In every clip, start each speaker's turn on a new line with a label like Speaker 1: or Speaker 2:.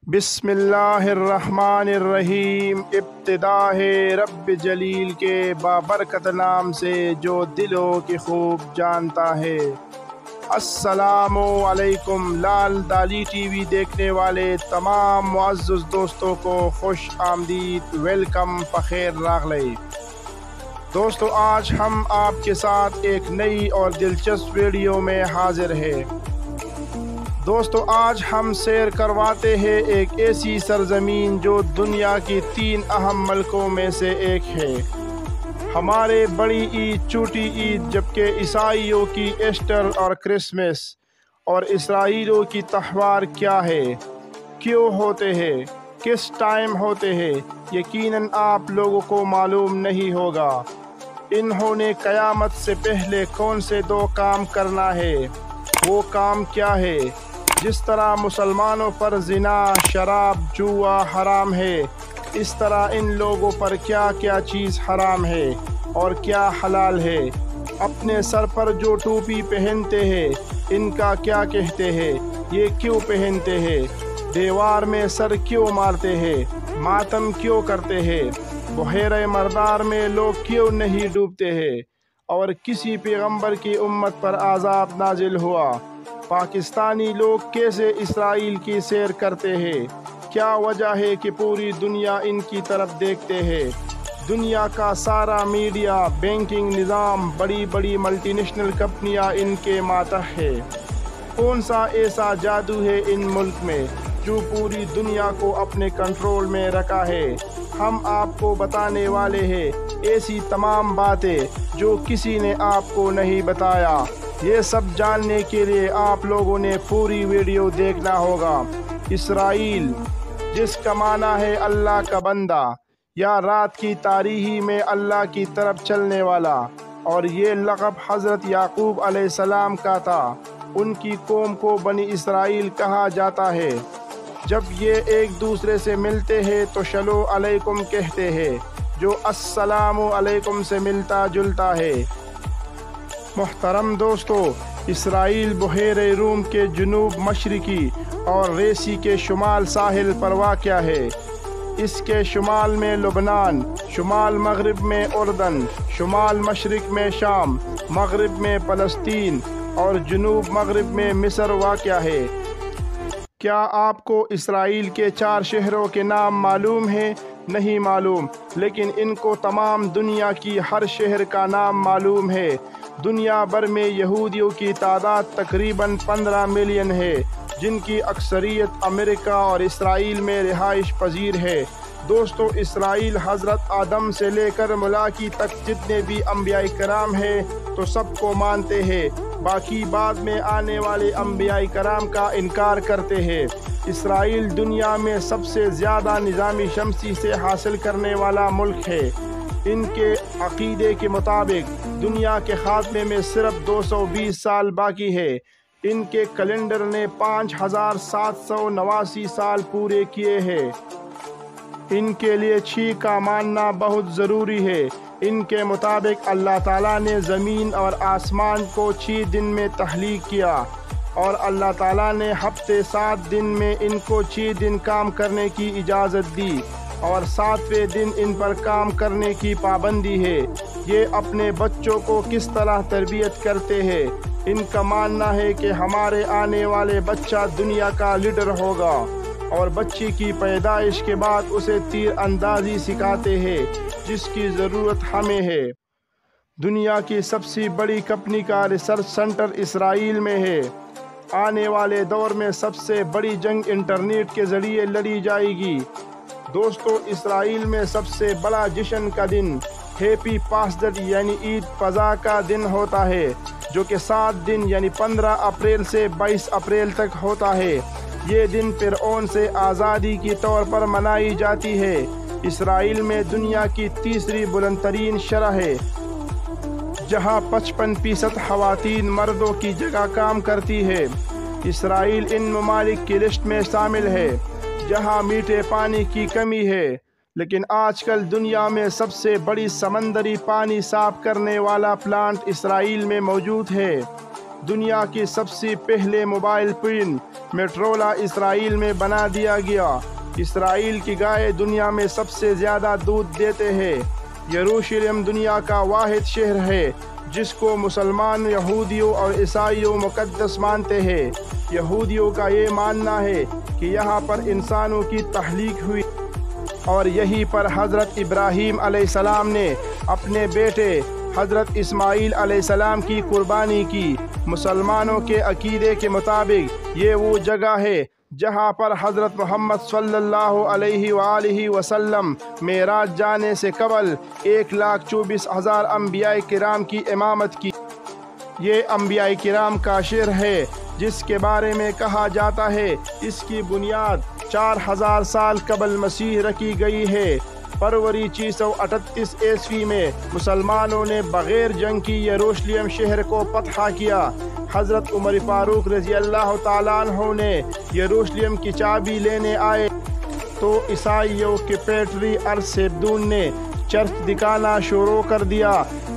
Speaker 1: بسم اللہ الرحمن الرحیم۔ ابتدا ہے رب جلیل کے بابرکت نام سے جو دلوں کی خوب جانتا ہے۔ السلام علیکم۔ لال دالی ٹی وی دیکھنے والے تمام معزز دوستوں کو خوش آمدید، ویلکم، بخیر راغلے۔ دوستو، آج ہم آپ کے ساتھ ایک نئی اور دلچسپ ویڈیو میں حاضر ہیں۔ دوستو، آج ہم سیر کرواتے ہیں ایک ایسی سرزمین جو دنیا کی 3 اہم ملکوں میں سے ایک ہے۔ ہمارے بڑی عید چھوٹی عید، جبکہ عیسائیوں کی ایسٹر اور کرسمس، اور اسرائیلیوں کی تہوار کیا ہے، کیوں ہوتے ہیں، کس ٹائم ہوتے ہیں، یقیناً آپ لوگوں کو معلوم نہیں ہوگا۔ انہوں نے قیامت سے پہلے کون سے 2 کام کرنا ہے، وہ کام کیا ہے؟ جس طرح مسلمانوں پر زنا، شراب، جوا حرام ہے، اس طرح ان لوگوں پر کیا کیا چیز حرام ہے اور کیا حلال ہے۔ اپنے سر پر جو ٹوپی پہنتے ہیں، ان کا کیا کہتے ہیں، یہ کیوں پہنتے ہیں، دیوار میں سر کیوں مارتے ہیں، ماتم کیوں کرتے ہیں، بحیرہ مردار میں لوگ کیوں نہیں ڈوبتے ہیں، اور کسی پیغمبر کی امت پر عذاب نازل ہوا۔ پاکستانی لوگ کیسے اسرائیل کی سیر کرتے ہیں، کیا وجہ ہے کہ پوری دنیا ان کی طرف دیکھتے ہیں۔ دنیا کا سارا میڈیا، بینکنگ نظام، بڑی بڑی ملٹی نیشنل کمپنیاں ان کے ماتحت ہے۔ کون سا ایسا جادو ہے ان ملک میں جو پوری دنیا کو اپنے کنٹرول میں رکھا ہے؟ ہم آپ کو بتانے والے ہیں ایسی تمام باتیں جو کسی نے آپ کو نہیں بتایا۔ یہ سب جاننے کے لیے آپ لوگوں نے پوری ویڈیو دیکھنا ہوگا۔ اسرائیل، جس کا معنی ہے اللہ کا بندہ یا رات کی تاریکی میں اللہ کی طرف چلنے والا، اور یہ لقب حضرت یعقوب علیہ السلام کا تھا۔ ان کی قوم کو بنی اسرائیل کہا جاتا ہے۔ جب یہ ایک دوسرے سے ملتے ہیں تو شلو علیکم کہتے ہیں، جو السلام علیکم سے ملتا جلتا ہے۔ محترم دوستو، اسرائیل بحیرہ روم کے جنوب مشرقی اور ریسی کے شمال ساحل پر واقع ہے۔ اس کے شمال میں لبنان، شمال مغرب میں اردن، شمال مشرق میں شام، مغرب میں فلسطین اور جنوب مغرب میں مصر واقع ہے۔ کیا آپ کو اسرائیل کے 4 شہروں کے نام معلوم ہیں؟ نہیں معلوم، لیکن ان کو تمام دنیا کی ہر شہر کا نام معلوم ہے۔ دنیا بھر میں یہودیوں کی تعداد تقریباً 15 ملین ہے، جن کی اکثریت امریکہ اور اسرائیل میں رہائش پذیر ہے۔ دوستو، اسرائیل حضرت آدم سے لے کر ملاکی تک جتنے بھی انبیاء کرام ہیں تو سب کو مانتے ہیں، باقی بعد میں آنے والے انبیاء کرام کا انکار کرتے ہیں۔ اسرائیل دنیا میں سب سے زیادہ نظام شمسی سے حاصل کرنے والا ملک ہے۔ ان کے عقیدے کے مطابق دنیا کے خاتمے میں صرف 220 سال باقی ہے۔ ان کے کیلنڈر نے 5789 سال پورے کیے ہیں۔ ان کے لیے 6 کا ماننا بہت ضروری ہے۔ ان کے مطابق اللہ تعالیٰ نے زمین اور آسمان کو 6 دن میں تخلیق کیا، اور اللہ تعالیٰ نے ہفتے 7 دن میں ان کو 6 دن کام کرنے کی اجازت دی، اور 7ویں دن ان پر کام کرنے کی پابندی ہے۔ یہ اپنے بچوں کو کس طرح تربیت کرتے ہیں؟ ان کا ماننا ہے کہ ہمارے آنے والے بچہ دنیا کا لیڈر ہوگا، اور بچی کی پیدائش کے بعد اسے تیر اندازی سکھاتے ہیں، جس کی ضرورت ہمیں ہے۔ دنیا کی سب سے بڑی کمپنی کا ریسرچ سینٹر اسرائیل میں ہے۔ آنے والے دور میں سب سے بڑی جنگ انٹرنیٹ کے ذریعے لڑی جائے گی۔ دوستو، اسرائیل میں سب سے بڑا جشن کا دن ہیپی پاسڈے یعنی عید فضا کا دن ہوتا ہے، جو کہ 7 دن یعنی 15 اپریل سے 22 اپریل تک ہوتا ہے۔ یہ دن فرعون سے آزادی کے طور پر منائی جاتی ہے۔ اسرائیل میں دنیا کی تیسری بلند ترین شہر ہے، جہاں 55% خواتین مردوں کی جگہ کام کرتی ہے۔ اسرائیل ان ممالک کی لسٹ میں شامل ہے جہاں میٹھے پانی کی کمی ہے، لیکن آج کل دنیا میں سب سے بڑی سمندری پانی صاف کرنے والا پلانٹ اسرائیل میں موجود ہے۔ دنیا کی سب سے پہلے موبائل فون میٹرولا اسرائیل میں بنا دیا گیا۔ اسرائیل کی گائے دنیا میں سب سے زیادہ دودھ دیتے ہیں۔ یروشلم دنیا کا واحد شہر ہے جس کو مسلمان، یہودیوں اور عیسائیوں مقدس مانتے ہیں۔ یہودیوں کا یہ ماننا ہے کہ یہاں پر انسانوں کی تخلیق ہوئی اور یہیں پر حضرت ابراہیم علیہ السلام نے اپنے بیٹے حضرت اسماعیل علیہ السلام کی قربانی کی۔ مسلمانوں کے عقیدے کے مطابق یہ وہ جگہ ہے جہاں پر حضرت محمد صلی اللہ علیہ وآلہ وسلم معراج جانے سے قبل 1,24,000 انبیاء کرام کی امامت کی۔ یہ انبیاء کرام کا شہر ہے جس کے بارے میں کہا جاتا ہے اس کی بنیاد 4000 سال قبل مسیح رکھی گئی ہے۔ فروری 638 عیسوی میں مسلمانوں نے بغیر جنگ کی یروشلم شہر کو فتح کیا۔ حضرت عمر فاروق رضی اللہ تعالیٰ عنہ نے یروشلم کی چابی لینے آئے تو عیسائیوں کے پیٹری ارسیبدون نے چرچ دکھانا شروع کر دیا۔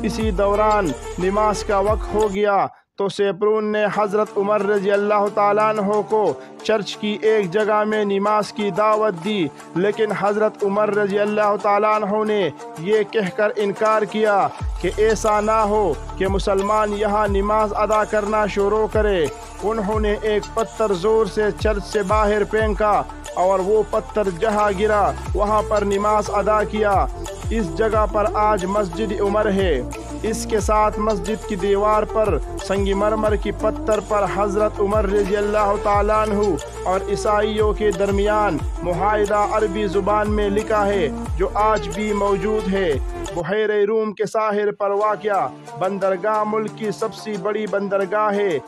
Speaker 1: اسی دوران نماز کا وقت ہو گیا تو سیپرون نے حضرت عمر رضی اللہ تعالیٰ عنہ کو چرچ کی ایک جگہ میں نماز کی دعوت دی، لیکن حضرت عمر رضی اللہ تعالیٰ عنہ نے یہ کہہ کر انکار کیا کہ ایسا نہ ہو کہ مسلمان یہاں نماز ادا کرنا شروع کرے۔ انہوں نے ایک پتھر زور سے چرچ سے باہر پھینکا اور وہ پتھر جہاں گرا وہاں پر نماز ادا کیا۔ اس جگہ پر آج مسجد عمر ہے۔ اس کے ساتھ مسجد کی دیوار پر سنگ مرمر کی پتھر پر حضرت عمر رضی اللہ تعالیٰ عنہ اور عیسائیوں کے درمیان معاہدہ عربی زبان میں لکھا ہے جو آج بھی موجود ہے۔ بحیرہ روم کے ساحل پر واقع بندرگاہ ملک کی سب سے بڑی بندرگاہ ہے۔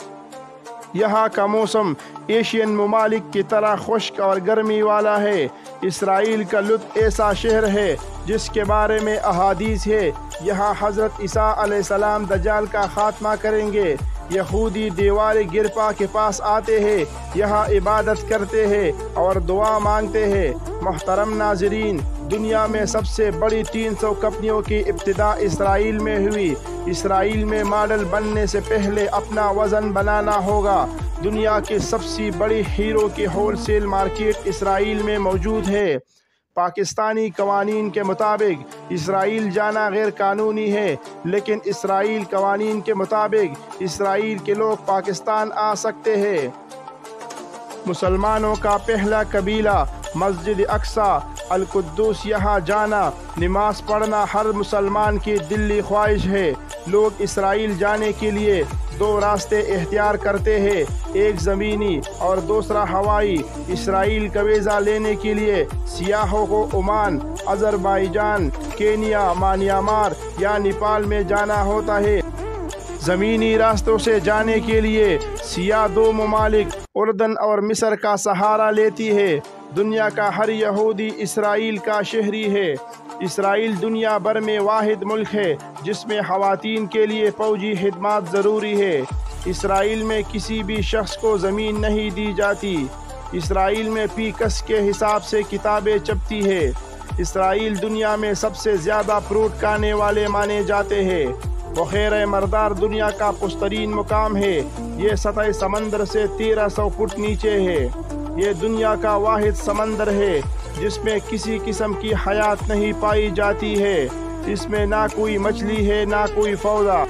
Speaker 1: یہاں کا موسم ایشین ممالک کی طرح خشک اور گرمی والا ہے۔ اسرائیل کا لط ایسا شہر ہے جس کے بارے میں احادیث ہے یہاں حضرت عیسیٰ علیہ السلام دجال کا خاتمہ کریں گے۔ یہودی دیوار گرپا کے پاس آتے ہیں، یہاں عبادت کرتے ہیں اور دعا مانگتے ہیں۔ محترم ناظرین، دنیا میں سب سے بڑی 300 کمپنیوں کی ابتدا اسرائیل میں ہوئی۔ اسرائیل میں ماڈل بننے سے پہلے اپنا وزن بنانا ہوگا۔ دنیا کی سب سے بڑی ہیرو کی ہول سیل مارکیٹ اسرائیل میں موجود ہے۔ پاکستانی قوانین کے مطابق اسرائیل جانا غیر قانونی ہے، لیکن اسرائیل قوانین کے مطابق اسرائیل کے لوگ پاکستان آ سکتے ہیں۔ مسلمانوں کا پہلا قبیلہ مسجد اقصی القدس، یہاں جانا، نماز پڑھنا ہر مسلمان کی دلی خواہش ہے۔ لوگ اسرائیل جانے کے لیے 2 راستے اختیار کرتے ہیں، ایک زمینی اور دوسرا ہوائی۔ اسرائیل کا ویزا لینے کے لیے سیاحوں کو عمان، آذربائیجان، کینیا، میانمار یا نیپال میں جانا ہوتا ہے۔ زمینی راستوں سے جانے کے لیے سیاح 2 ممالک اردن اور مصر کا سہارا لیتی ہے۔ دنیا کا ہر یہودی اسرائیل کا شہری ہے۔ اسرائیل دنیا بھر میں واحد ملک ہے جس میں خواتین کے لیے فوجی خدمات ضروری ہے۔ اسرائیل میں کسی بھی شخص کو زمین نہیں دی جاتی۔ اسرائیل میں فی کس کے حساب سے کتابیں چھپتی ہے۔ اسرائیل دنیا میں سب سے زیادہ فروٹ کھانے والے مانے جاتے ہیں۔ بحیرہ مردار دنیا کا پسترین مقام ہے۔ یہ سطح سمندر سے 1300 فٹ نیچے ہے۔ یہ دنیا کا واحد سمندر ہے جس میں کسی قسم کی حیات نہیں پائی جاتی ہے۔ اس میں نہ کوئی مچھلی ہے نہ کوئی پودا۔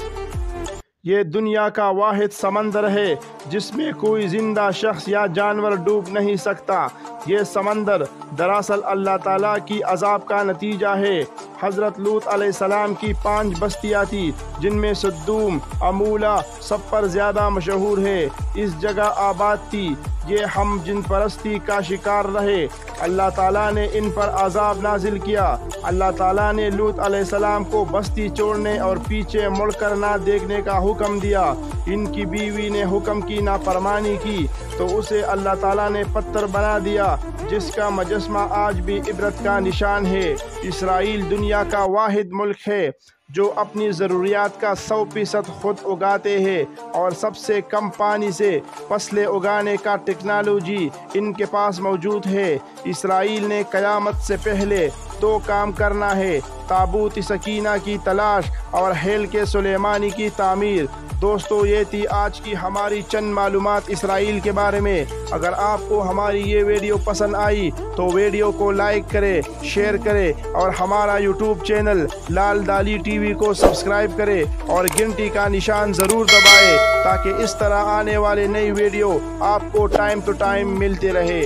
Speaker 1: یہ دنیا کا واحد سمندر ہے جس میں کوئی زندہ شخص یا جانور ڈوب نہیں سکتا۔ یہ سمندر دراصل اللہ تعالیٰ کی عذاب کا نتیجہ ہے۔ حضرت لوط علیہ السلام کی 5 بستیاں تھیں جن میں سدوم، عمولہ سب پر زیادہ مشہور ہے۔ اس جگہ آباد تھی۔ یہ ہم جن پرستی کا شکار رہے۔ اللہ تعالیٰ نے ان پر عذاب نازل کیا۔ اللہ تعالیٰ نے لوط علیہ السلام کو بستی چھوڑنے اور پیچھے مڑ کر نہ دیکھنے کا حکم دیا۔ ان کی بیوی نے حکم کی نافرمانی کی تو اسے اللہ تعالیٰ نے پتھر بنا دیا جس کا مجسمہ آج بھی عبرت کا نشان ہے۔ اسرائیل دنیا کا واحد ملک ہے جو اپنی ضروریات کا 100% خود اگاتے ہیں اور سب سے کم پانی سے فصلیں اگانے کا ٹیکنالوجی ان کے پاس موجود ہے۔ اسرائیل نے قیامت سے پہلے دو کام کرنا ہے: تابوت سکینہ کی تلاش اور ہیکل سلیمانی کی تعمیر۔ دوستو، یہ تھی آج کی ہماری چند معلومات اسرائیل کے بارے میں۔ اگر آپ کو ہماری یہ ویڈیو پسند آئی تو ویڈیو کو لائک کرے، شیئر کرے اور ہمارا یوٹیوب چینل لال دالی ٹی وی کو سبسکرائب کرے اور گھنٹی کا نشان ضرور دبائے تاکہ اس طرح آنے والے نئی ویڈیو آپ کو ٹائم ٹو ٹائم ملتے رہے۔